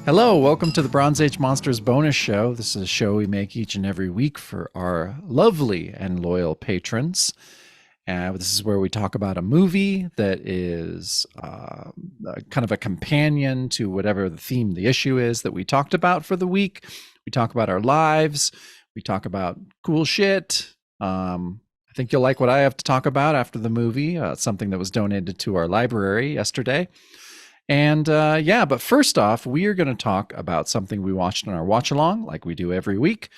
Hello, welcome to the Bronze Age Monsters bonus show. This is a show we make each and every week for our lovely and loyal patrons. This is where we talk about a movie that is kind of a companion to whatever the theme, the issue is that we talked about for the week. We talk about our lives. We talk about cool shit. I think you'll like what I have to talk about after the movie, something that was donated to our library yesterday. And but first off, we are going to talk about something we watched on our watch along, like we do every week.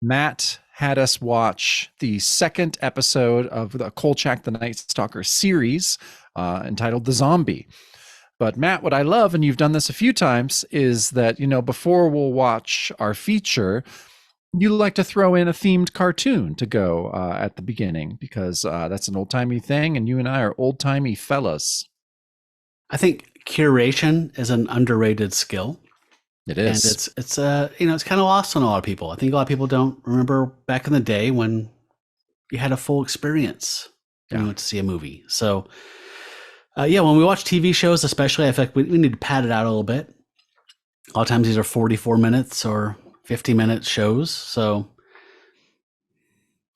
Matt had us watch the second episode of the Kolchak the Night Stalker series entitled The Zombie. But Matt, what I love, and you've done this a few times, is that, before we'll watch our feature, you like to throw in a themed cartoon to go at the beginning, because that's an old-timey thing, and you and I are old-timey fellas. I think curation is an underrated skill. It is. And it's kind of lost on a lot of people. I think a lot of people don't remember back in the day when you had a full experience when you went to see a movie. So, when we watch TV shows, especially, I feel like we need to pad it out a little bit. A lot of times these are 44 minutes or 50-minute shows. So,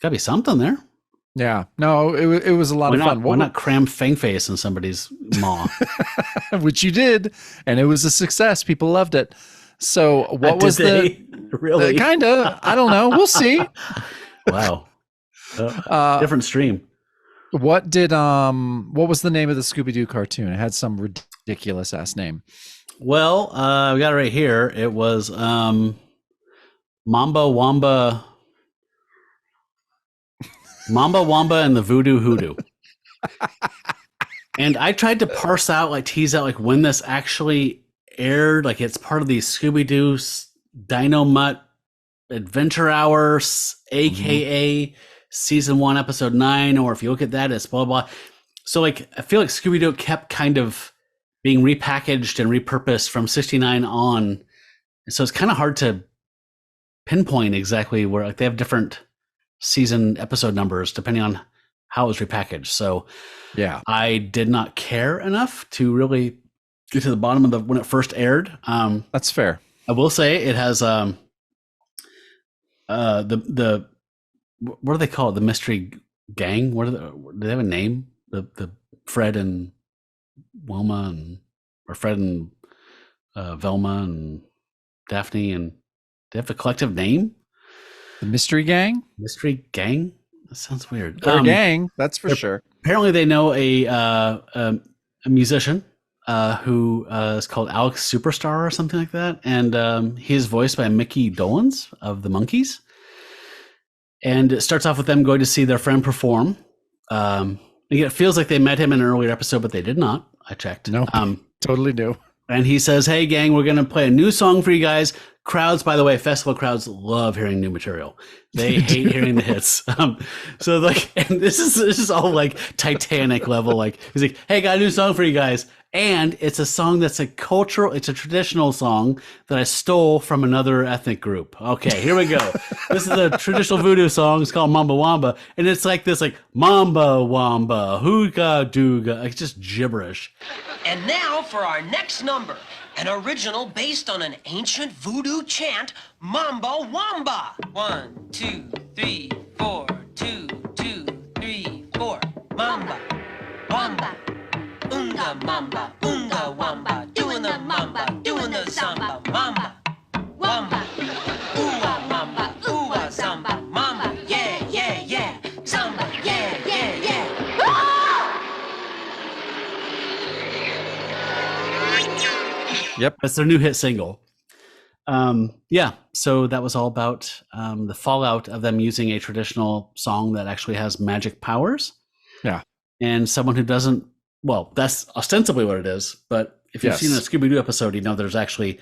gotta be something there. Yeah, no, it was a lot of fun. Why not cram Fang Face in somebody's maw? Which you did, and it was a success. People loved it. So what was really? Kind of, I don't know. We'll see. Wow. Different stream. What was the name of the Scooby-Doo cartoon? It had some ridiculous ass name. Well, we got it right here. It was Mamba Wamba and the Voodoo Hoodoo. And I tried to tease out when this actually aired. Like, it's part of the Scooby-Doo Dino Mutt Adventure Hours, aka season 1, episode 9, or if you look at that, it's blah, blah. So I feel like Scooby-Doo kept kind of being repackaged and repurposed from 69 on. So it's kind of hard to pinpoint exactly where, they have different season episode numbers depending on how it was repackaged. So yeah, I did not care enough to really get to the bottom of when it first aired. That's fair. I will say it has the what do they call it? The mystery gang? Do they have a name? The Fred and Wilma or Fred and Velma and Daphne, and they have a collective name? The Mystery Gang? Mystery Gang? That sounds weird. They're a gang, that's for sure. Apparently they know a musician who is called Alex Superstar or something like that. And he is voiced by Mickey Dolenz of the Monkees. And it starts off with them going to see their friend perform. Again, it feels like they met him in an earlier episode, but they did not. I checked. No, totally new. And he says, "Hey, gang, we're going to play a new song for you guys." Crowds, by the way, festival crowds love hearing new material. They hate hearing the hits. And this is all Titanic level. He's like, "Hey, got a new song for you guys." And it's a song that's it's a traditional song that I stole from another ethnic group. Okay, here we go. This is a traditional voodoo song. It's called Mamba Wamba. And it's this Mamba Wamba, Hooga Dooga. It's just gibberish. And now for our next number. An original based on an ancient voodoo chant, Mamba Wamba. 1, 2, 3, 4, 2, 2, 3, 4. Mamba, Wamba, Unga Mamba, Unga Wamba, doing the Mamba, doing the Samba, Mamba, Wamba, Ooh Mamba, Ooh Samba, Mamba, yeah, yeah, yeah, Samba, yeah, yeah, yeah. Yep. That's their new hit single. So that was all about the fallout of them using a traditional song that actually has magic powers. Yeah. And someone who doesn't, that's ostensibly what it is. But if you've seen a Scooby-Doo episode, there's actually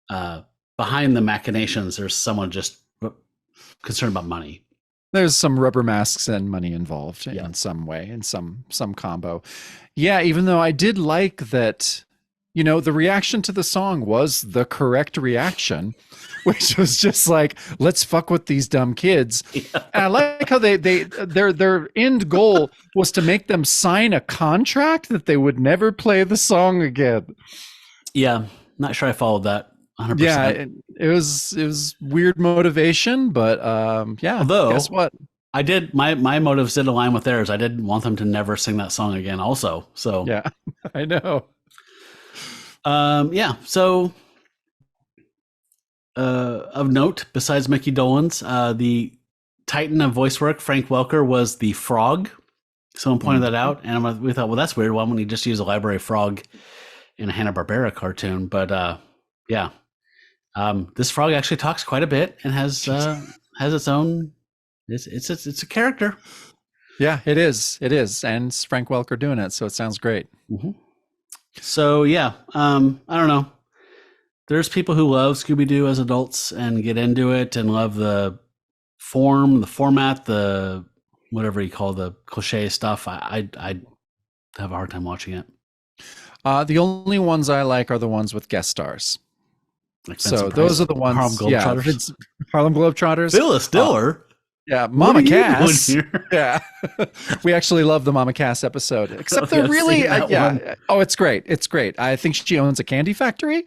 behind the machinations, there's someone just concerned about money. There's some rubber masks and money involved in some way, in some combo. Yeah, even though I did like that, the reaction to the song was the correct reaction, which was just let's fuck with these dumb kids. Yeah. And I like how their end goal was to make them sign a contract that they would never play the song again. Yeah, not sure I followed that. 100%. Yeah, it was weird motivation, but yeah. Although, guess what? I did my motives did align with theirs. I didn't want them to never sing that song again. Also, so Yeah, I know. yeah. So of note, besides Mickey Dolenz, the titan of voice work, Frank Welker, was the frog. Someone pointed that out, and we thought, well, that's weird. Why wouldn't he just use a library frog in a Hanna-Barbera cartoon? But yeah, this frog actually talks quite a bit and has its own. It's a character. Yeah, it is. It is, and it's Frank Welker doing it, so it sounds great. Mm-hmm. So yeah, I don't know. There's people who love Scooby-Doo as adults and get into it and love the format, the whatever you call the cliche stuff. I have a hard time watching it. The only ones I like are the ones with guest stars. Like So those are the ones. Harlem Globetrotters. Harlem Globetrotters. Phyllis Diller. Yeah, Mama What are you Cass. doing here? Yeah, we actually love the Mama Cass episode. Except Oh, they're yeah, really, seen that one. Oh, it's great. It's great. I think she owns a candy factory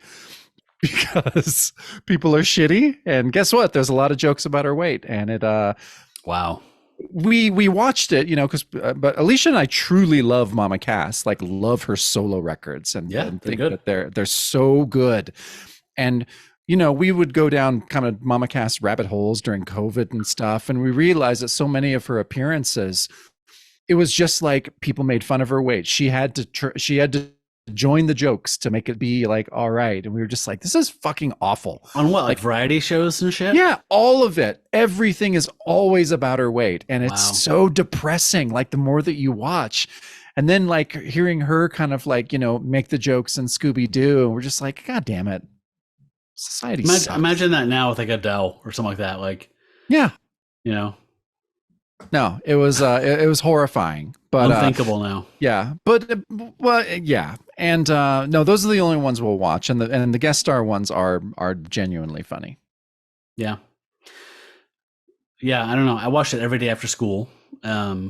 because people are shitty. And guess what? There's a lot of jokes about her weight, and it. Wow. We watched it, because but Alicia and I truly love Mama Cass, like love her solo records, and They're think good. that they're so good, and. We would go down kind of Mama Cass rabbit holes during COVID and stuff. And we realized that so many of her appearances, it was just like people made fun of her weight. She had to join the jokes to make it be like, all right. And we were just like, this is fucking awful. On what, like variety shows and shit? Yeah, all of it. Everything is always about her weight. And it's Wow. so depressing. Like the more that you watch, and then like hearing her kind of like, make the jokes in Scooby-Doo. And we're just like, God damn it. Society sucks. Imagine that now with like Adele or something like that. Like, Yeah. no, it was it was horrifying, but unthinkable now. yeah, but well, yeah, and no, those are the only ones we'll watch, and the guest star ones are genuinely funny. Yeah, I don't know. I watched it every day after school. I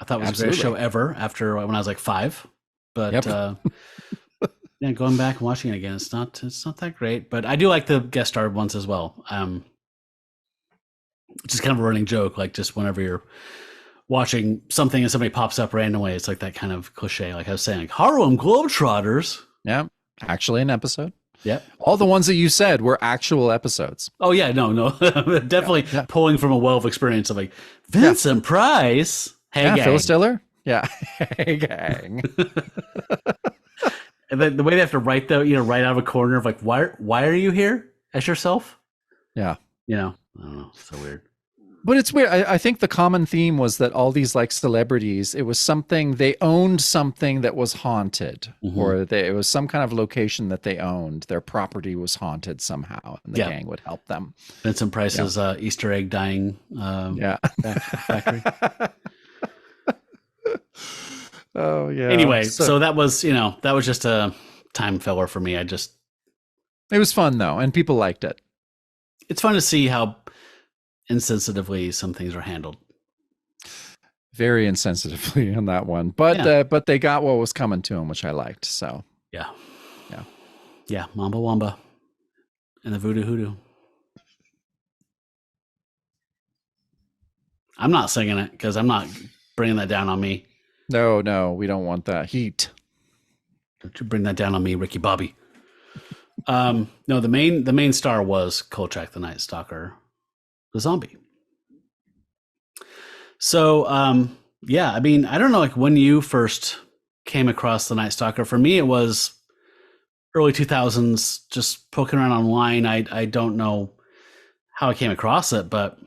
thought it was the greatest show ever. After when I was like 5, but Yep. yeah, going back and watching it again, it's not that great. But I do like the guest star ones as well. Just kind of a running joke, like just whenever you're watching something and somebody pops up randomly, it's like that kind of cliche. Like I was saying, like Harlem Globetrotters. Yeah, actually an episode. Yep. All the ones that you said were actual episodes. Oh yeah, no, definitely pulling from a well of experience of like Vincent Price. Hey, yeah, gang. Phyllis Diller. Yeah, hey gang. And then the way they have to write right out of a corner of like, why are you here as yourself? Yeah. I don't know. It's so weird. But it's weird. I think the common theme was that all these like celebrities, it was something they owned, something that was haunted, or it was some kind of location that they owned. Their property was haunted somehow, and the gang would help them. Vincent Price's Easter egg dying factory. Oh yeah. Anyway, so that was just a time filler for me. It was fun though, and people liked it. It's fun to see how insensitively some things are handled. Very insensitively on that one, but they got what was coming to them, which I liked. So yeah, Mamba Wamba and the Voodoo Hoodoo. I'm not singing it because I'm not bringing that down on me. No, we don't want that heat. Don't you bring that down on me, Ricky Bobby. No, the main star was Kolchak the Night Stalker, the zombie. So, yeah, I mean, I don't know, like when you first came across the Night Stalker. For me, it was early 2000s, just poking around online. I don't know how I came across it, but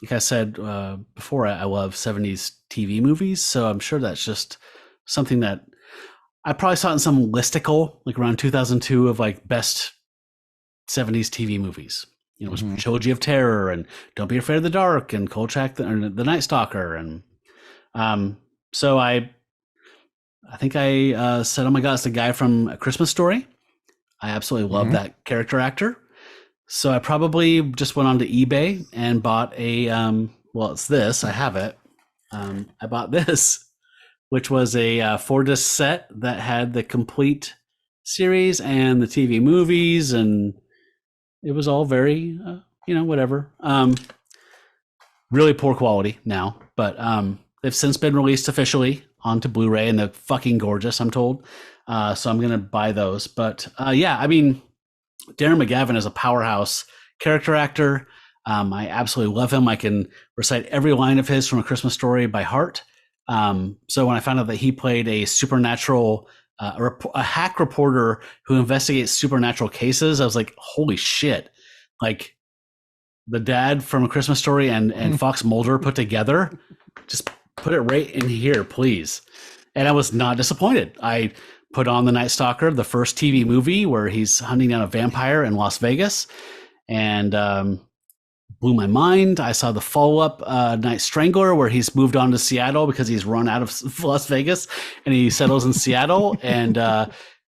like I said before, I love 70s TV movies, so I'm sure that's just something that I probably saw it in some listicle, like around 2002, of like best 70s TV movies. It was Trilogy of Terror and Don't Be Afraid of the Dark and Kolchak the Night Stalker, and so I think I said, "Oh my God, it's the guy from A Christmas Story." I absolutely love that character actor. So I probably just went onto eBay and bought a it's this. I have it. I bought this, which was a 4-disc set that had the complete series and the TV movies, and it was all very, whatever. Really poor quality now, but they've since been released officially onto Blu-ray, and they're fucking gorgeous, I'm told. So I'm gonna buy those. But yeah, I mean, Darren McGavin is a powerhouse character actor. I absolutely love him. I can recite every line of his from A Christmas Story by heart. So when I found out that he played a supernatural, a hack reporter who investigates supernatural cases, I was like, holy shit. Like, the dad from A Christmas Story and Fox Mulder put together, just put it right in here, please. And I was not disappointed. I put on The Night Stalker, the first TV movie where he's hunting down a vampire in Las Vegas, and blew my mind. I saw the follow-up Night Strangler, where he's moved on to Seattle because he's run out of Las Vegas, and he settles in Seattle and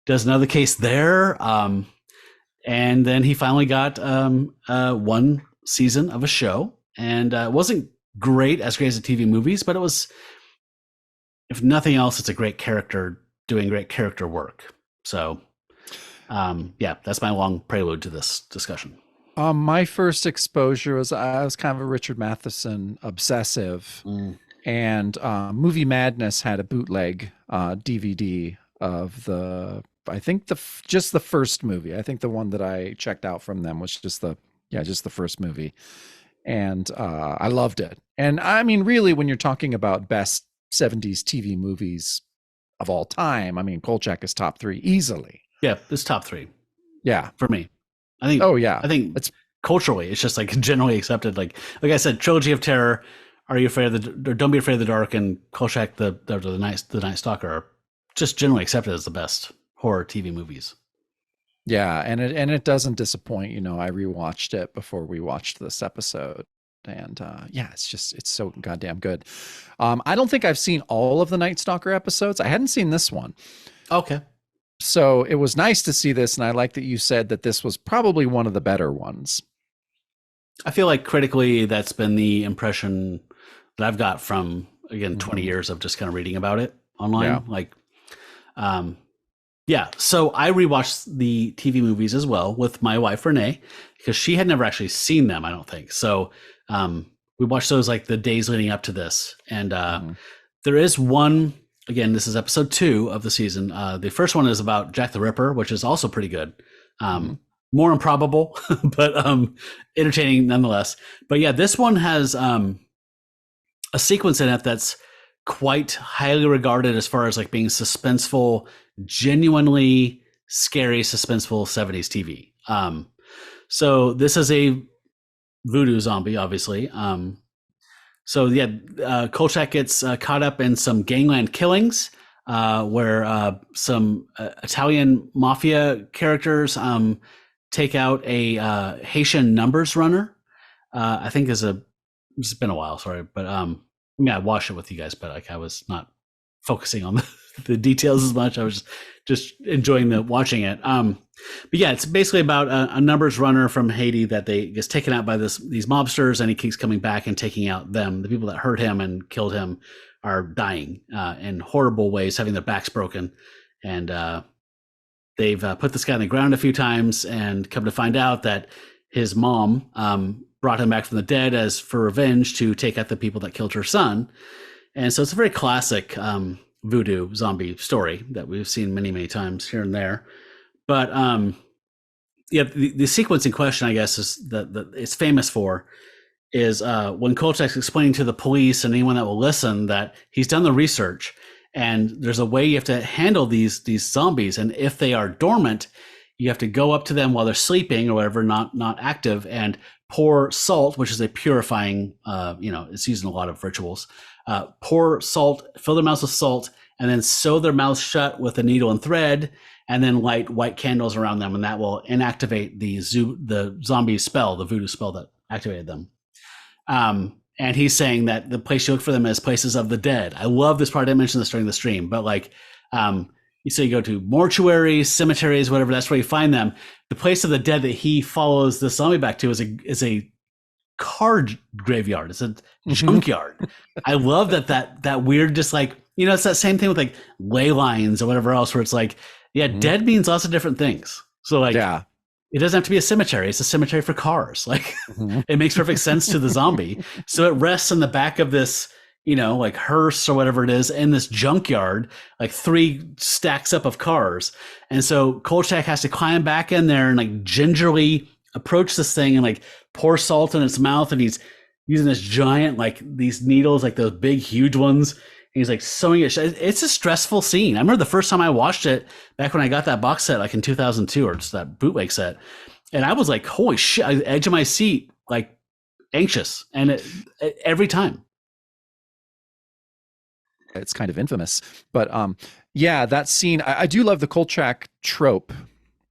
does another case there. And then he finally got one season of a show, and it wasn't great as the TV movies, but it was, if nothing else, it's a great character doing great character work. So yeah, that's my long prelude to this discussion. My first exposure was, I was kind of a Richard Matheson obsessive, and Movie Madness had a bootleg DVD of I think just the first movie. I think the one that I checked out from them was just the first movie. And I loved it. And I mean, really, when you're talking about best 70s TV movies of all time, I mean, Kolchak is top 3 easily. Yeah, it's top 3. Yeah. For me. I think, I think it's culturally, it's just like generally accepted. Like I said, Trilogy of Terror, Are You Afraid of the, or Don't Be Afraid of the Dark, and Kolchak, the Night Stalker are just generally accepted as the best horror TV movies. Yeah, and it doesn't disappoint. You know, I rewatched it before we watched this episode, and yeah, it's so goddamn good. I don't think I've seen all of the Night Stalker episodes. I hadn't seen this one. Okay. So it was nice to see this, and I like that you said that this was probably one of the better ones. I feel like critically, that's been the impression that I've got from, again, 20 years of just kind of reading about it online. Yeah. Like, yeah. So I rewatched the TV movies as well with my wife, Renee, because she had never actually seen them, I don't think. So we watched those like the days leading up to this. And there is one, again, this is episode 2 of the season. The first one is about Jack the Ripper, which is also pretty good. More improbable, but entertaining nonetheless. But yeah, this one has a sequence in it that's quite highly regarded as far as like being suspenseful, genuinely scary, suspenseful 70s TV. So this is a voodoo zombie, obviously. So yeah, Kolchak gets caught up in some gangland killings where some Italian mafia characters take out a Haitian numbers runner. I think it's been a while, sorry, but I watched it with you guys, but like I was not focusing on the details as much. I was just enjoying watching it. But yeah, it's basically about a numbers runner from Haiti that gets taken out by these mobsters, and he keeps coming back and taking out them. The people that hurt him and killed him are dying in horrible ways, having their backs broken, and they've put this guy on the ground a few times, and come to find out that his mom brought him back from the dead as for revenge to take out the people that killed her son. And so it's a very classic voodoo zombie story that we've seen many, many times here and there. But yeah, the sequence in question, I guess, is that it's famous for is when Kolchak's explaining to the police and anyone that will listen that he's done the research, and there's a way you have to handle these zombies, and if they are dormant, you have to go up to them while they're sleeping or whatever, not active, and pour salt, which is a purifying, it's used in a lot of rituals. Pour salt, fill their mouths with salt, and then sew their mouths shut with a needle and thread, and then light white candles around them, and that will inactivate the zombie spell, the voodoo spell that activated them. And he's saying that the place you look for them is places of the dead. I love this part. I didn't mention this during the stream, but like, so you go to mortuaries, cemeteries, whatever, that's where you find them. The place of the dead that he follows the zombie back to is a card graveyard. It's a junkyard. I love that weird, just like, it's that same thing with like ley lines or whatever else, where it's like, yeah, dead means lots of different things. So like, yeah, it doesn't have to be a cemetery. It's a cemetery for cars. Like Mhm. it makes perfect sense to the zombie. So it rests in the back of this, like hearse or whatever it is in this junkyard, like 3 stacks up of cars. And so Kolchak has to climb back in there and like gingerly approach this thing and like pour salt in its mouth. And he's using this giant, like these needles, like those big, huge ones. And he's like sewing it. It's a stressful scene. I remember the first time I watched it back when I got that box set, like in 2002, or just that bootleg set. And I was like, holy shit, edge of my seat, like anxious. And every time. It's kind of infamous, but yeah, that scene, I do love the Kolchak trope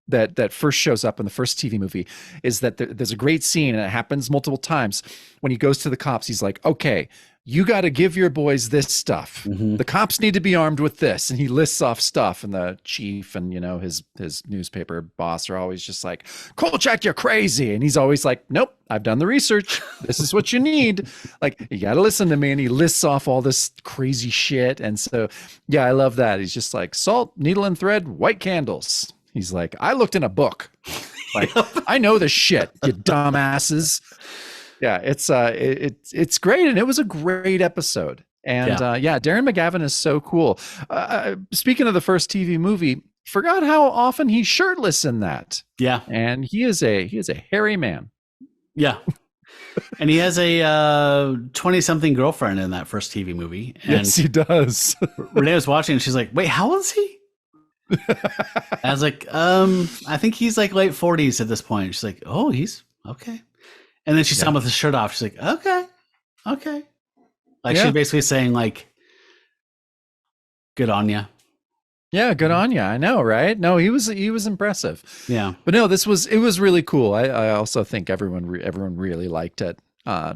that first shows up in the first TV movie, is that there's a great scene, and it happens multiple times. When he goes to the cops, he's like, okay, you got to give your boys this stuff. Mhm. The cops need to be armed with this. And he lists off stuff, and the chief and, his newspaper boss are always just like, Kolchak, you're crazy. And he's always like, nope, I've done the research. This is what you need. Like, you got to listen to me. And he lists off all this crazy shit. And so, yeah, I love that. He's just like, salt, needle and thread, white candles. He's like, I looked in a book. Like, I know this shit, you dumbasses. Yeah, it's great, and it was a great episode. And yeah, Darren McGavin is so cool. Speaking of the first TV movie, forgot how often he's shirtless in that. Yeah, and he is a hairy man. Yeah, and he has a 20-something girlfriend in that first TV movie. And yes, he does. Renee was watching, and she's like, "Wait, how old is he?" I was like, I think he's like late 40s at this point. She's like, "Oh, he's okay." And then she saw him with his shirt off. She's like, okay. Like she's basically saying like, good on ya. Yeah, good on ya. I know, right? No, he was impressive. Yeah. But no, it was really cool. I also think everyone really liked it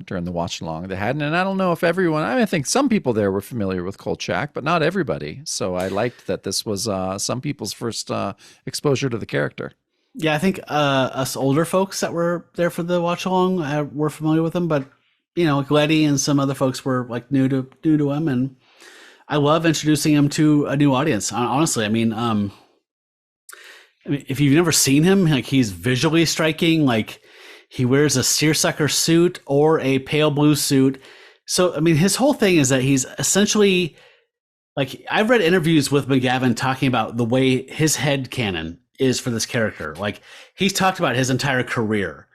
during the watch along they had. And I don't know if everyone, I think some people there were familiar with Kolchak, but not everybody. So I liked that this was some people's first exposure to the character. Yeah, I think us older folks that were there for the watch along were familiar with him, but like Letty and some other folks were like new to him, and I love introducing him to a new audience. Honestly, I mean, if you've never seen him, like he's visually striking. Like he wears a seersucker suit or a pale blue suit. So I mean, his whole thing is that he's essentially like, I've read interviews with McGavin talking about the way his head canon is for this character. Like he's talked about his entire career,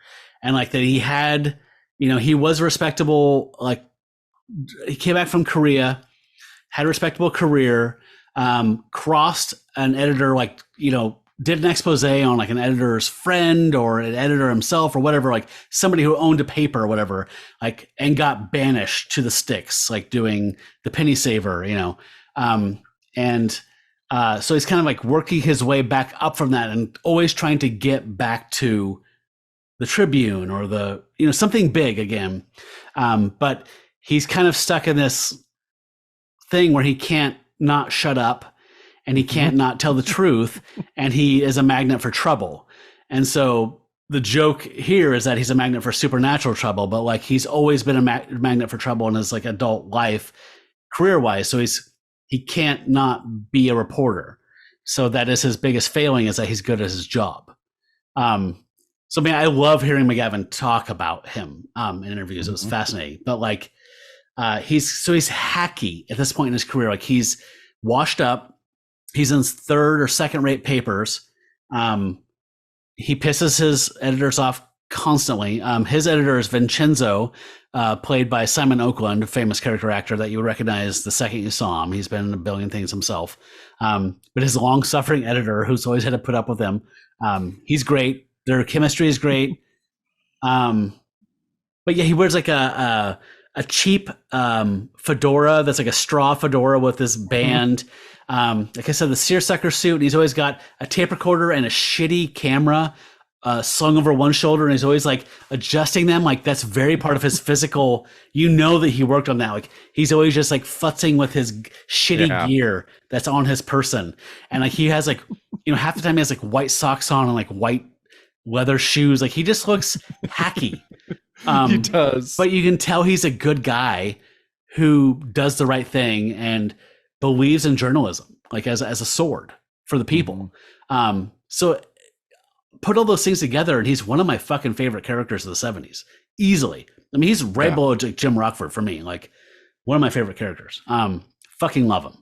and like that he had, he was respectable. Like he came back from Korea, had a respectable career, crossed an editor, like, did an expose on like an editor's friend or an editor himself or whatever, like somebody who owned a paper or whatever, like, and got banished to the sticks, like doing the penny saver, so he's kind of like working his way back up from that and always trying to get back to the Tribune or the, something big again. But he's kind of stuck in this thing where he can't not shut up and he can't not tell the truth. And he is a magnet for trouble. And so the joke here is that he's a magnet for supernatural trouble, but like he's always been a magnet for trouble in his like adult life, career wise. So he can't not be a reporter. So that is his biggest failing, is that he's good at his job. So I mean, I love hearing McGavin talk about him in interviews. It was fascinating. But like, he's hacky at this point in his career. Like he's washed up. He's in third or second rate papers. He pisses his editors off constantly. His editor is Vincenzo, played by Simon Oakland, a famous character actor that you would recognize the second you saw him. He's been in a billion things himself. But his long-suffering editor, who's always had to put up with him, he's great. Their chemistry is great. But yeah, he wears like a cheap fedora that's like a straw fedora with this band. Like I said, the seersucker suit, and he's always got a tape recorder and a shitty camera slung over one shoulder, and he's always like adjusting them. Like that's very part of his physical, that he worked on that. Like he's always just like futzing with his shitty gear that's on his person. And like he has like, half the time he has like white socks on and like white leather shoes. Like he just looks hacky. He does. But you can tell he's a good guy who does the right thing and believes in journalism, like as a sword for the people. So put all those things together, and he's one of my fucking favorite characters of the 70s. Easily. I mean, he's right below Jim Rockford for me. Like, one of my favorite characters. Fucking love him.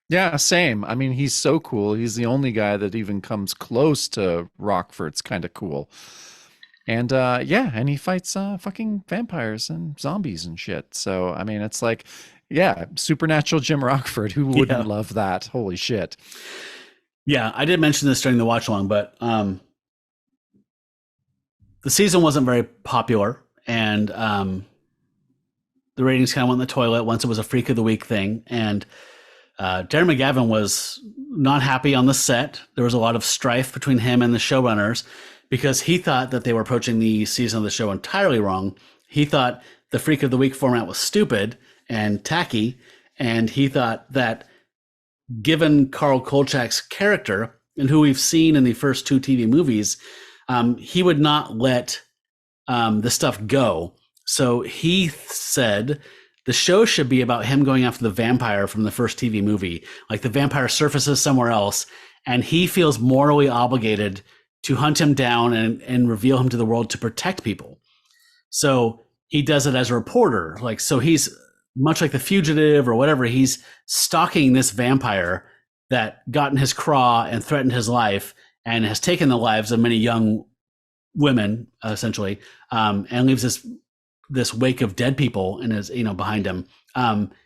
Yeah, same. I mean, he's so cool. He's the only guy that even comes close to Rockford's kind of cool. And and he fights fucking vampires and zombies and shit. So, I mean, it's like, yeah, supernatural Jim Rockford. Who wouldn't love that? Holy shit. Yeah, I did mention this during the watch along, but the season wasn't very popular, and the ratings kind of went in the toilet once it was a Freak of the Week thing. And Darren McGavin was not happy on the set. There was a lot of strife between him and the showrunners because he thought that they were approaching the season of the show entirely wrong. He thought the Freak of the Week format was stupid and tacky, and he thought that given Carl Kolchak's character and who we've seen in the first 2 TV movies, he would not let the stuff go. So he said the show should be about him going after the vampire from the first TV movie. Like, the vampire surfaces somewhere else, and he feels morally obligated to hunt him down and reveal him to the world to protect people. So he does it as a reporter. Like, so he's much like the fugitive or whatever. He's stalking this vampire that got in his craw and threatened his life and has taken the lives of many young women, essentially, and leaves this wake of dead people in his, behind him.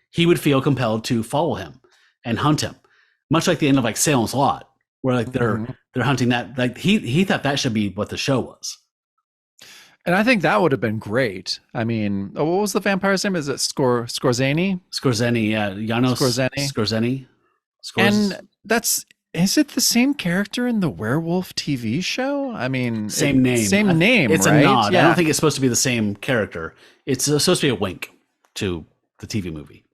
He would feel compelled to follow him and hunt him, much like the end of like Salem's Lot, where like they're hunting that. Like he thought that should be what the show was. And I think that would have been great. I mean, what was the vampire's name? Is it Skorzeny? Skorzeny, yeah. Janos Skorzeny. And is it the same character in the werewolf TV show? I mean, same name. It's right? a nod. Yeah. I don't think it's supposed to be the same character. It's supposed to be a wink to the TV movie,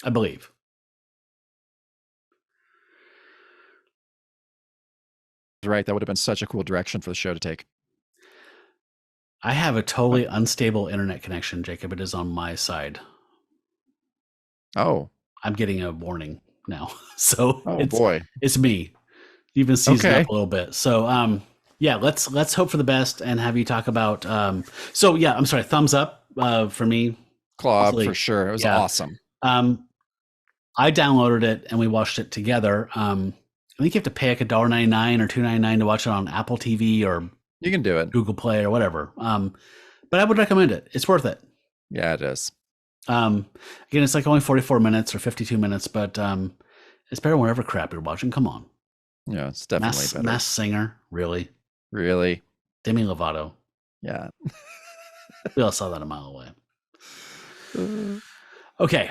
I believe. Right. That would have been such a cool direction for the show to take. I have a totally unstable internet connection, Jacob. It is on my side. Oh. I'm getting a warning now. So boy. It's me. Even seized up a little bit. So let's hope for the best and have you talk about I'm sorry, thumbs up for me. Claw for sure. It was awesome. I downloaded it and we watched it together. I think you have to pay like $1.99 or $2.99 to watch it on Apple TV or you can do it, Google Play or whatever. But I would recommend it. It's worth it. Yeah, it is. Again, it's like only 44 minutes or 52 minutes, but it's better than whatever crap you're watching. Come on. Yeah, it's definitely better. Masked Singer, really? Demi Lovato. Yeah. We all saw that a mile away. Okay.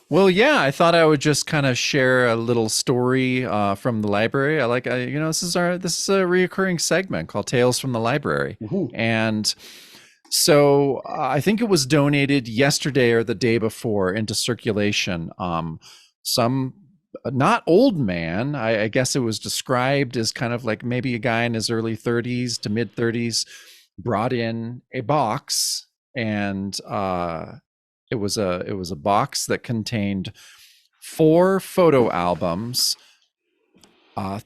Well, yeah, I thought I would just kind of share a little story from the library. This is a reoccurring segment called Tales from the Library. Mm-hmm. And so I think it was donated yesterday or the day before into circulation. Some not old man, I guess it was described as kind of like maybe a guy in his early 30s to mid 30s brought in a box, and it was a box that contained 4 photo albums,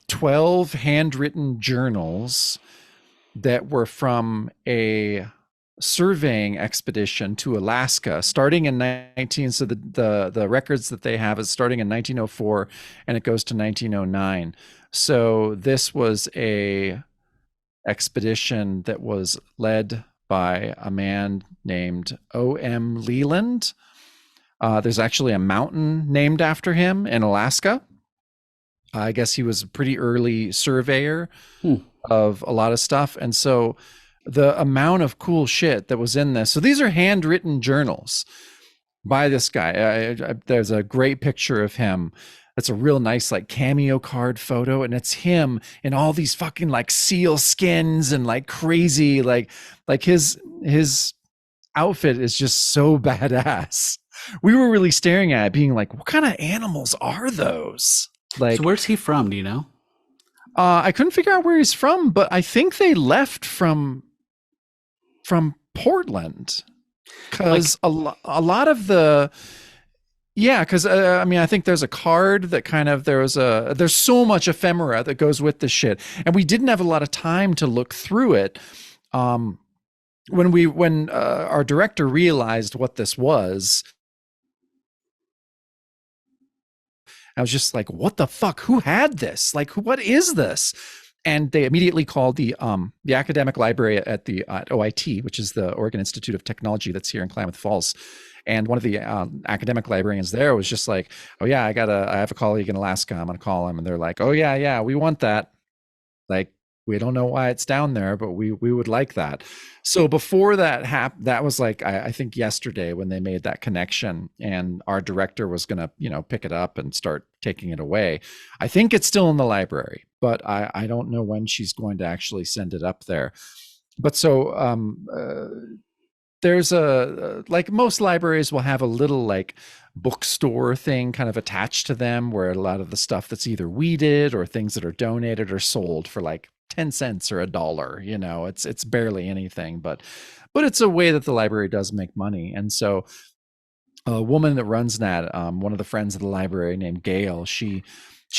12 handwritten journals that were from a surveying expedition to Alaska starting in so the records that they have is starting in 1904 and it goes to 1909. So this was a expedition that was led by a man named O.M. Leland. There's actually a mountain named after him in Alaska. I guess he was a pretty early surveyor of a lot of stuff. And so the amount of cool shit that was in this. So these are handwritten journals by this guy. There's a great picture of him. It's a real nice like cameo card photo, and it's him in all these fucking like seal skins and like crazy like his outfit is just so badass. We were really staring at it, being like, what kind of animals are those? Like, so where's he from? Do you know? I couldn't figure out where he's from, but I think they left from Portland because a lot of the, Yeah, because I mean, I think there's a card that kind of there's so much ephemera that goes with this shit, and we didn't have a lot of time to look through it. Um, when our director realized what this was, I was just like, "What the fuck? Who had this? Like, what is this?" And they immediately called the academic library at OIT, which is the Oregon Institute of Technology that's here in Klamath Falls. And one of the academic librarians there was just like, "Oh yeah, I have a colleague in Alaska. I'm gonna call him." And they're like, "Oh yeah, we want that. Like, we don't know why it's down there, but we would like that." So before that happened, that was like I think yesterday when they made that connection, and our director was gonna pick it up and start taking it away. I think it's still in the library, but I don't know when she's going to actually send it up there. But so there's a like most libraries will have a little like bookstore thing kind of attached to them where a lot of the stuff that's either weeded or things that are donated or sold for like 10 cents or $1. It's barely anything, but it's a way that the library does make money. And so a woman that runs that, one of the friends of the library named Gail, she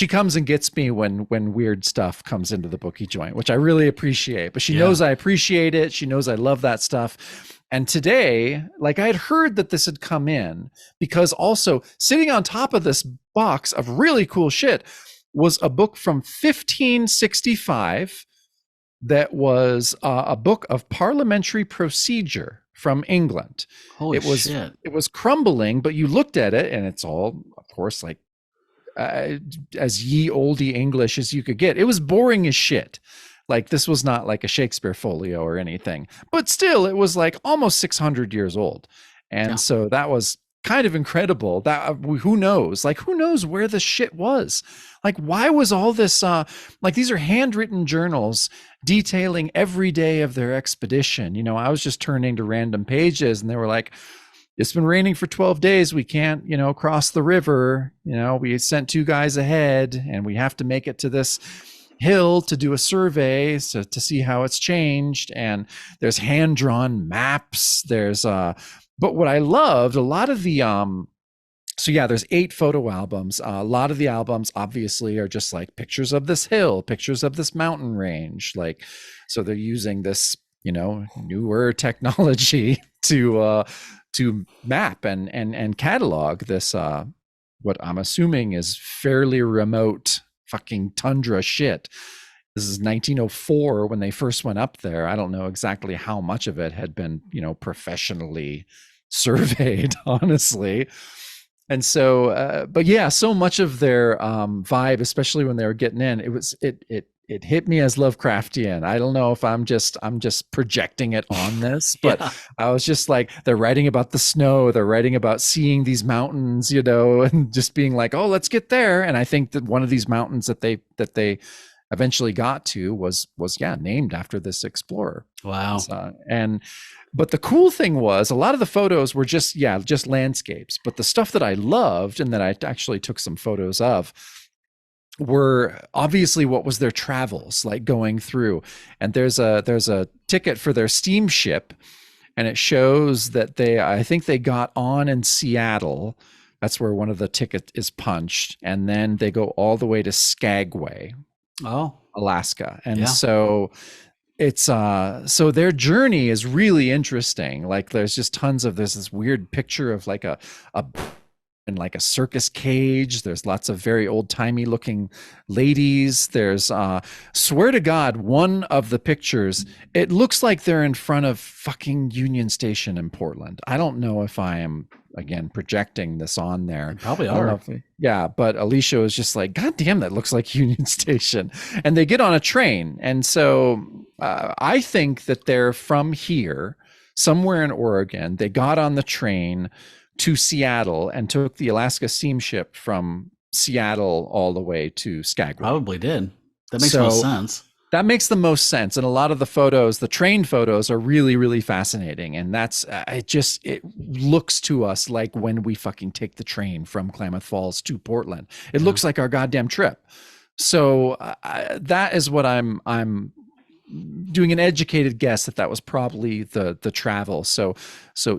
comes and gets me when weird stuff comes into the bookie joint, which I really appreciate. But she knows I appreciate it. She knows I love that stuff. And today, like, I had heard that this had come in because also sitting on top of this box of really cool shit was a book from 1565 that was a book of parliamentary procedure from England. Holy shit. It was crumbling, but you looked at it and it's all, of course, like as ye olde English as you could get. It was boring as shit. Like, this was not like a Shakespeare folio or anything, but still it was like almost 600 years old. And so that was kind of incredible. That who knows where the shit was. Like, why was all this like, these are handwritten journals detailing every day of their expedition. I was just turning to random pages and they were like, "It's been raining for 12 days. We can't, cross the river. We sent 2 guys ahead and we have to make it to this hill to do a survey to see how it's changed." And there's hand-drawn maps. There's but what I loved, a lot of the so yeah, there's 8 photo albums. A lot of the albums obviously are just like pictures of this hill, pictures of this mountain range. Like, so they're using this, newer technology to map and catalog this what I'm assuming is fairly remote fucking tundra shit. This is 1904 when they first went up there. I don't know exactly how much of it had been, professionally surveyed, honestly. And so, but yeah, so much of their vibe, especially when they were getting in, it hit me as Lovecraftian. I don't know if I'm just projecting it on this, but I was just like, they're writing about the snow, they're writing about seeing these mountains, and just being like, "Oh, let's get there." And I think that one of these mountains that they eventually got to was named after this explorer. Wow. But the cool thing was a lot of the photos were just landscapes, but the stuff that I loved and that I actually took some photos of were obviously what was their travels like going through. And there's a ticket for their steamship, and it shows that I think they got on in Seattle. That's where one of the ticket is punched, and then they go all the way to Skagway, Alaska. And so it's so their journey is really interesting. Like, there's this weird picture of like a in like a circus cage. There's lots of very old-timey looking ladies. There's swear to God, one of the pictures, it looks like they're in front of fucking Union Station in Portland. I don't know if I am, again, projecting this on there. You probably are. But Alicia was just like, "God damn, that looks like Union Station." And they get on a train. And so I think that they're from here, somewhere in Oregon. They got on the train to Seattle and took the Alaska steamship from Seattle all the way to Skagway. Probably did. That makes most sense. That makes the most sense. And a lot of the photos, the train photos, are really, really fascinating. And that's, it looks to us like when we fucking take the train from Klamath Falls to Portland. It looks like our goddamn trip. So that is what I'm doing an educated guess that was probably the travel. So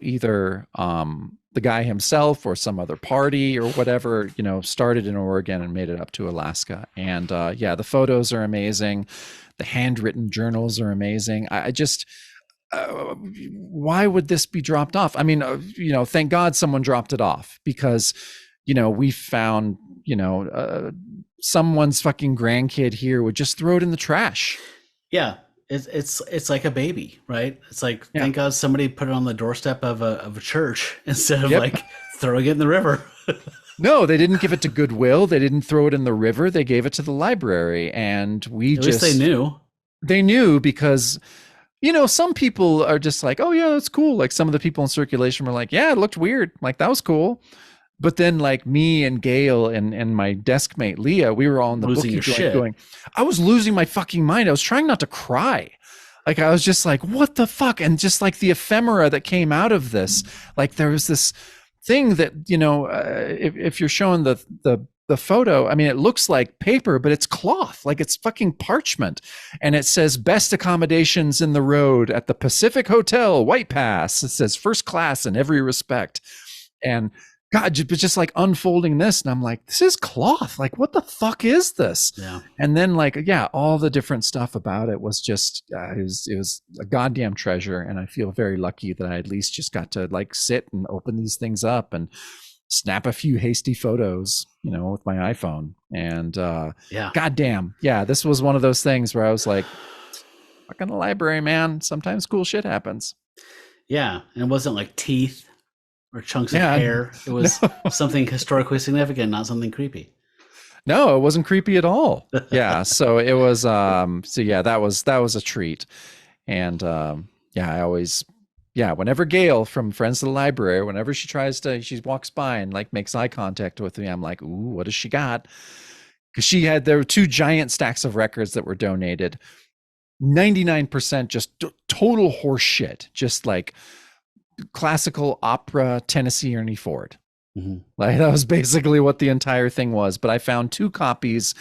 either the guy himself or some other party or whatever, started in Oregon and made it up to Alaska. And yeah, the photos are amazing. The handwritten journals are amazing. I just, why would this be dropped off? I mean, thank God someone dropped it off, because, we found, someone's fucking grandkid here would just throw it in the trash. Yeah. It's like a baby, right? It's like, thank God somebody put it on the doorstep of a church instead of like throwing it in the river. No, they didn't give it to Goodwill. They didn't throw it in the river. They gave it to the library, and At least they knew. They knew because, some people are just like, oh yeah, that's cool. Like some of the people in circulation were like, yeah, it looked weird. Like that was cool. But then like me and Gail and my desk mate Leah, we were all in the bookie joint going, I was losing my fucking mind. I was trying not to cry. Like I was just like, what the fuck? And just like the ephemera that came out of this, like there was this thing that, if you're showing the photo, I mean, it looks like paper, but it's cloth, like it's fucking parchment. And it says best accommodations in the road at the Pacific Hotel, White Pass. It says first class in every respect. And God, just like unfolding this, and I'm like, this is cloth. Like, what the fuck is this? Yeah. And then, like, yeah, all the different stuff about it was just, it was a goddamn treasure. And I feel very lucky that I at least just got to like sit and open these things up and snap a few hasty photos, with my iPhone. And goddamn, yeah, this was one of those things where I was like, fucking the library, man. Sometimes cool shit happens. Yeah, and it wasn't like teeth or chunks of hair. It was something historically significant, not something creepy. No, it wasn't creepy at all. Yeah. So it was, that was a treat. And I always, whenever Gail from Friends of the Library, whenever she walks by and like makes eye contact with me, I'm like, ooh, what does she got? Because there were 2 giant stacks of records that were donated. 99% just total horse shit. Just like classical opera Tennessee Ernie Ford. Mm-hmm. Like that was basically what the entire thing was. But I found 2 copies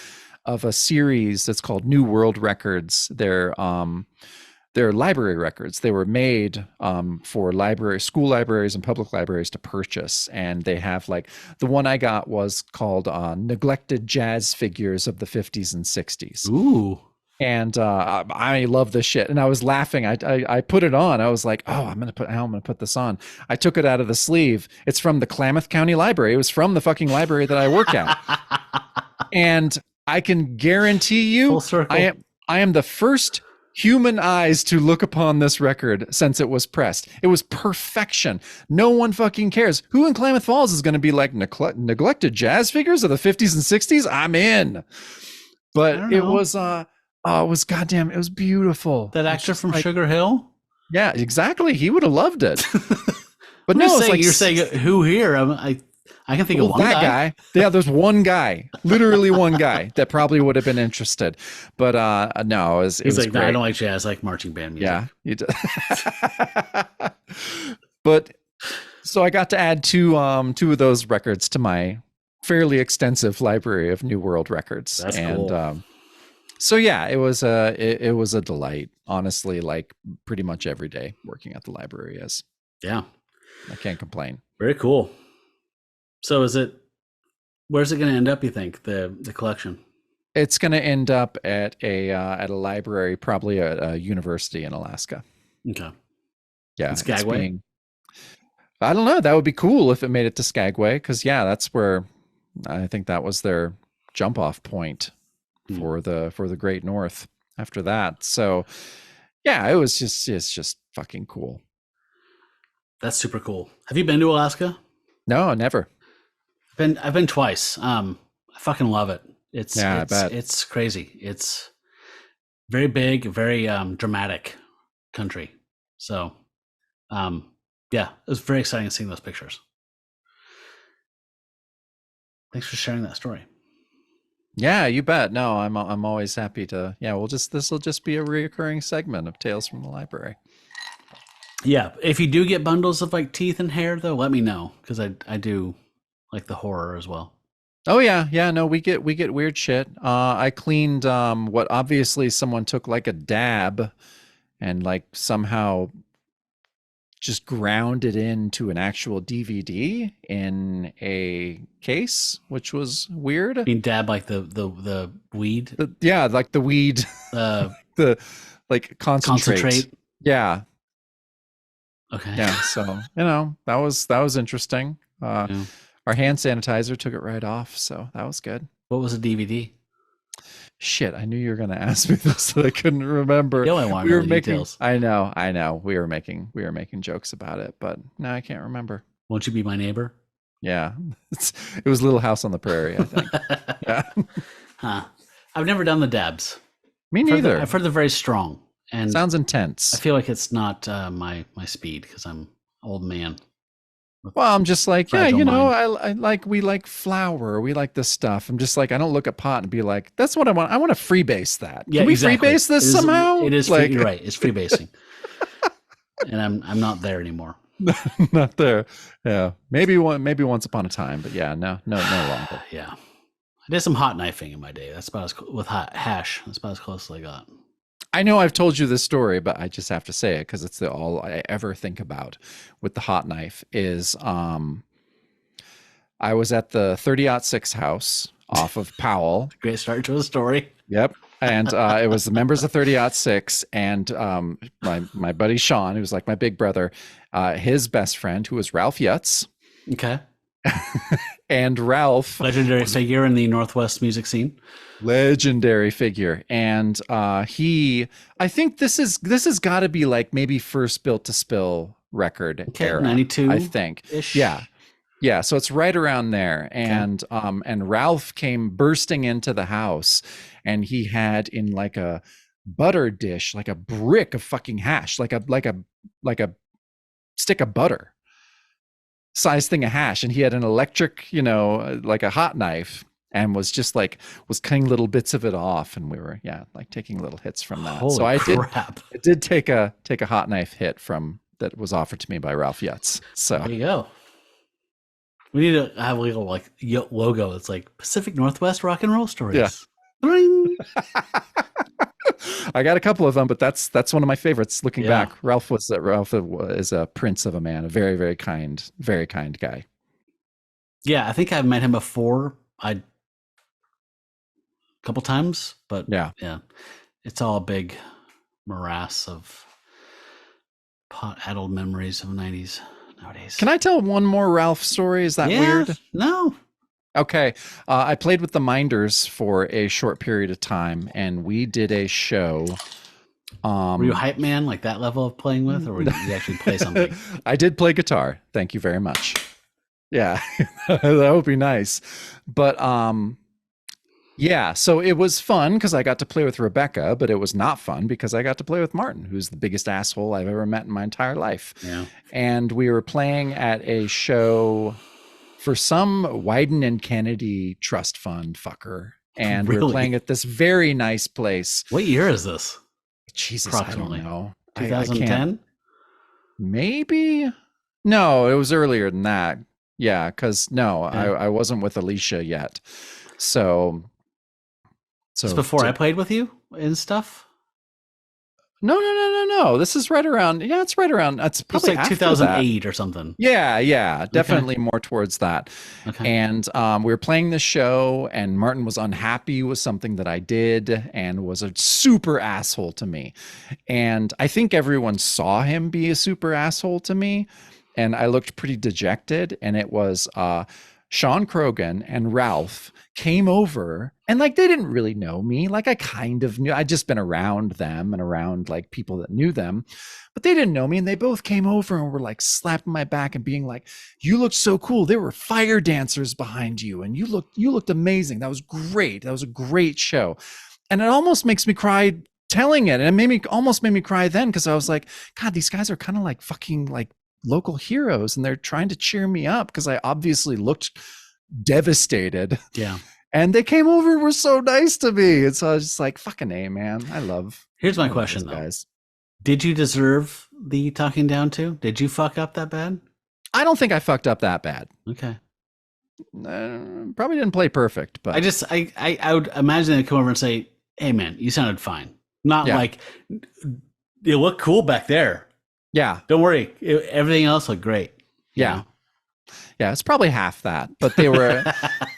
of a series that's called New World Records. They're library records. They were made for school libraries and public libraries to purchase. And they have like, the one I got was called Neglected Jazz Figures of the 50s and 60s. Ooh. And I love this shit. And I was laughing. I put it on. I was like, oh, I'm gonna put this on. I took it out of the sleeve. It's from the Klamath County Library. It was from the fucking library that I work at. And I can guarantee you, full circle. I am the first human eyes to look upon this record since it was pressed. It was perfection. No one fucking cares. Who in Klamath Falls is going to be like neglected jazz figures of the 50s and 60s? I'm in. But it was goddamn, it was beautiful. That actor from Sugar Hill? Yeah, exactly. He would have loved it. But you're saying who here? I can think of one guy. Yeah, there's one guy, literally one guy that probably would have been interested. But no, it was like, great. no, I don't like jazz, I like marching band music. Yeah, you do. But so I got to add two of those records to my fairly extensive library of New World records. That's cool. So yeah, it was a delight, honestly, like pretty much every day working at the library is. Yeah. I can't complain. Very cool. So where's it going to end up, you think, the collection? It's going to end up at a library, probably at a university in Alaska. Okay. Yeah. Skagway? I don't know. That would be cool if it made it to Skagway, because that's where I think that was their jump off point for the Great North after that. So yeah, it's just fucking cool. That's super cool. Have you been to Alaska? No, never. I've been twice. I fucking love it. I bet. It's crazy. It's very big, very dramatic country. So it was very exciting seeing those pictures. Thanks for sharing that story. Yeah, you bet. No, I'm always happy to. Yeah, this will just be a reoccurring segment of Tales from the Library. Yeah, if you do get bundles of like teeth and hair, though, let me know, because I do like the horror as well. Oh yeah. No, we get weird shit. I cleaned what obviously someone took like a dab and like somehow just ground it into an actual DVD in a case, which was weird. You mean dab like the weed Yeah, like the weed, uh the like concentrate. concentrate? Yeah, Okay. yeah. So that was interesting. Yeah. Our hand sanitizer took it right off, so that was good. What was a DVD? Shit, I knew you were going to ask me this, but I couldn't remember. You only want to We know were the making. details. I know. We were making jokes about it, but no, I can't remember. Won't you be my neighbor? Yeah, it was Little House on the Prairie, I think. Yeah, Huh. I've never done the dabs. me I've heard neither. I've heard they're very strong, and Sounds I intense. feel like it's not my speed because I'm old man. Well, I'm just like, yeah, Fragile mind. I like we like flour, we like this stuff. I'm just like, I don't look at pot and be like, that's what I want. I want to freebase that. Yeah, Can we exactly. freebase this It is- somehow? It is like you're right. It's freebasing, and I'm not there anymore. not there. Yeah, maybe once upon a time, but yeah, no longer. Yeah, I did some hot knifing in my day. That's about with hot hash. That's about as close as I got. I know I've told you this story, but I just have to say it because it's all I ever think about with the hot knife is I was at the 30-06 house off of Powell. Great start to a story. Yep. And it was the members of 30-06 and my buddy Sean, who was like my big brother, his best friend, who was Ralph Yutz. Okay, And Ralph, legendary figure in the Northwest music scene. legendary figure. And I think this has got to be like maybe first Built to Spill record Okay, era. 92 I think. ish. Yeah, so it's right around there, and Ralph came bursting into the house, and he had in like a butter dish, like a brick of fucking hash, like a stick of butter, size thing of hash, and he had an electric, like a hot knife, and was cutting little bits of it off, and we were like taking little hits from that. Holy So I crap. did take a hot knife hit from that was offered to me by Ralph Yutz. So There you go. We need to have a little like logo. It's like Pacific Northwest Rock and Roll Stories. Yeah. Bring. I got a couple of them, but that's one of my favorites. Looking Yeah. back, Ralph is a prince of a man, a very, very kind guy. Yeah, I think I've met him before. A couple times, but Yeah. it's all a big morass of pot-addled memories of '90s nowadays. Can I tell one more Ralph story? Is that weird? No. Okay. I played with the Minders for a short period of time, and we did a show. Were you a hype man, like that level of playing with, or did you actually play something? I did play guitar. Thank you very much. Yeah, that would be nice. But yeah, so it was fun because I got to play with Rebecca, but it was not fun because I got to play with Martin, who's the biggest asshole I've ever met in my entire life. Yeah. And we were playing at a show for some Wyden and Kennedy Trust Fund fucker. And we were Really? playing at this very nice place. What year is this? Jesus, I Approximately. don't know. I 2010? can't. Maybe? No, it was earlier than that. Yeah, because no, Yeah. I wasn't with Alicia yet. So It's before I played with you and stuff? No. This is right around. Yeah, it's right around. It's It's probably like after 2008 or something. that. Yeah, definitely more towards that. Okay. And we were playing the show, and Martin was unhappy with something that I did, and was a super asshole to me. And I think everyone saw him be a super asshole to me, and I looked pretty dejected. And it was Sean Krogan and Ralph came over, and like they didn't really know me. Like I kind of knew, I'd just been around them and around like people that knew them, but they didn't know me. And they both came over and were like slapping my back and being like, "You looked so cool. There were fire dancers behind you, and you looked amazing. That was great. That was a great show." And it almost makes me cry telling it. And it almost made me cry then, because I was like, God, these guys are kind of like fucking like local heroes, and they're trying to cheer me up because I obviously looked devastated. Yeah. And they came over and were so nice to me. And so I was just like, fucking A, man. I love Here's my those question, though. guys. Did you deserve the talking down to? Did you fuck up that bad? I don't think I fucked up that bad. Okay. Probably didn't play perfect, but I would imagine they'd come over and say, "Hey, man, you sounded fine." Not Yeah. like you look cool back there. yeah, Don't worry, everything else looked great. You yeah, know? yeah. It's probably half that, but they were,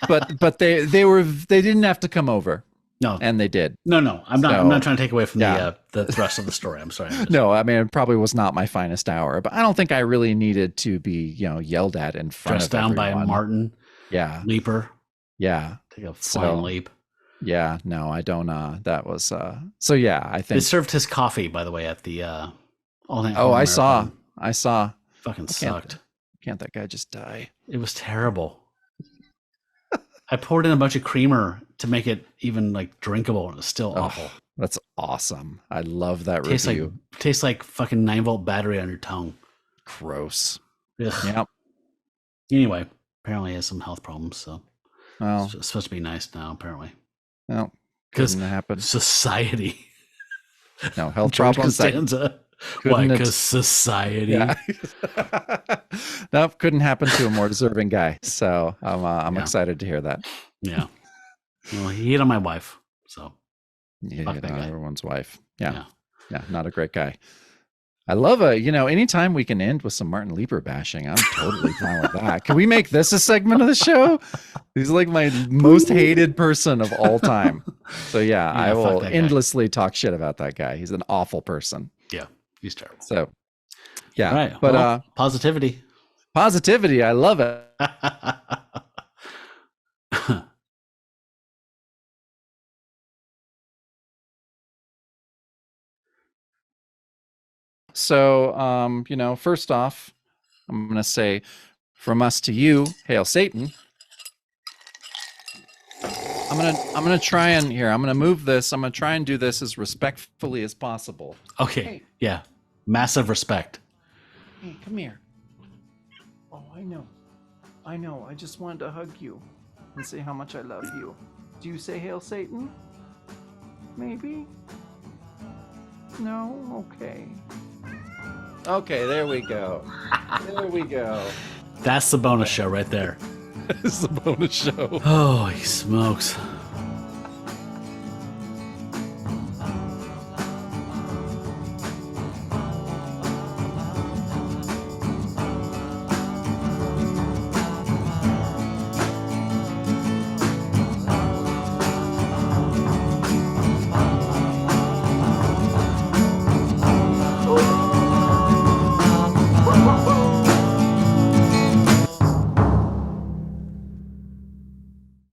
but they didn't have to come over, No, and they did. no. I'm So, not trying to take away from yeah. the thrust of the story. I'm sorry. I'm just- No, I mean it probably was not my finest hour, but I don't think I really needed to be yelled at in front Dressed of down by everyone. Martin Yeah, Leaper. yeah, Take a flying So, leap. yeah. No, I don't. That was so. Yeah, I They think. served his coffee, by the way, at the All Night. Oh, Home I saw. Marathon. I saw. Fucking can't- sucked. Can't that guy just die? It was terrible. I poured in a bunch of creamer to make it even like drinkable, and it was still Oh, awful. That's awesome. I love that Tastes review. like fucking 9-volt battery on your tongue. Gross. Ugh. Yep. Anyway, apparently he has some health problems, so Well, it's supposed to be nice now. Apparently, no, because couldn't happen. society. No health George problems. that Costanza. couldn't Why? have- Because society. Yeah. Nope, couldn't happen to a more deserving guy. So I'm Yeah. excited to hear that. Yeah. Well, he hit on my wife, so Yeah, Fuck that guy. everyone's wife. Yeah. yeah. Yeah, not a great guy. I love anytime we can end with some Martin Leaper bashing, I'm totally fine with that. Can we make this a segment of the show? He's like my most hated person of all time. So yeah, I fuck will that guy. endlessly talk shit about that guy. He's an awful person. Yeah, he's terrible. So yeah, All right, but well, positivity. positivity, I love it. So first off, I'm gonna say from us to you, hail Satan. I'm gonna try and I'm gonna move this. I'm gonna try and do this as respectfully as possible. Okay, Hey. yeah, massive respect. Hey, come here. Oh, I know. I just wanted to hug you and say how much I love you. Do you say hail Satan? Maybe? No? Okay. Okay, there we go. There we go. That's the bonus show right there. This is the bonus show. Holy smokes.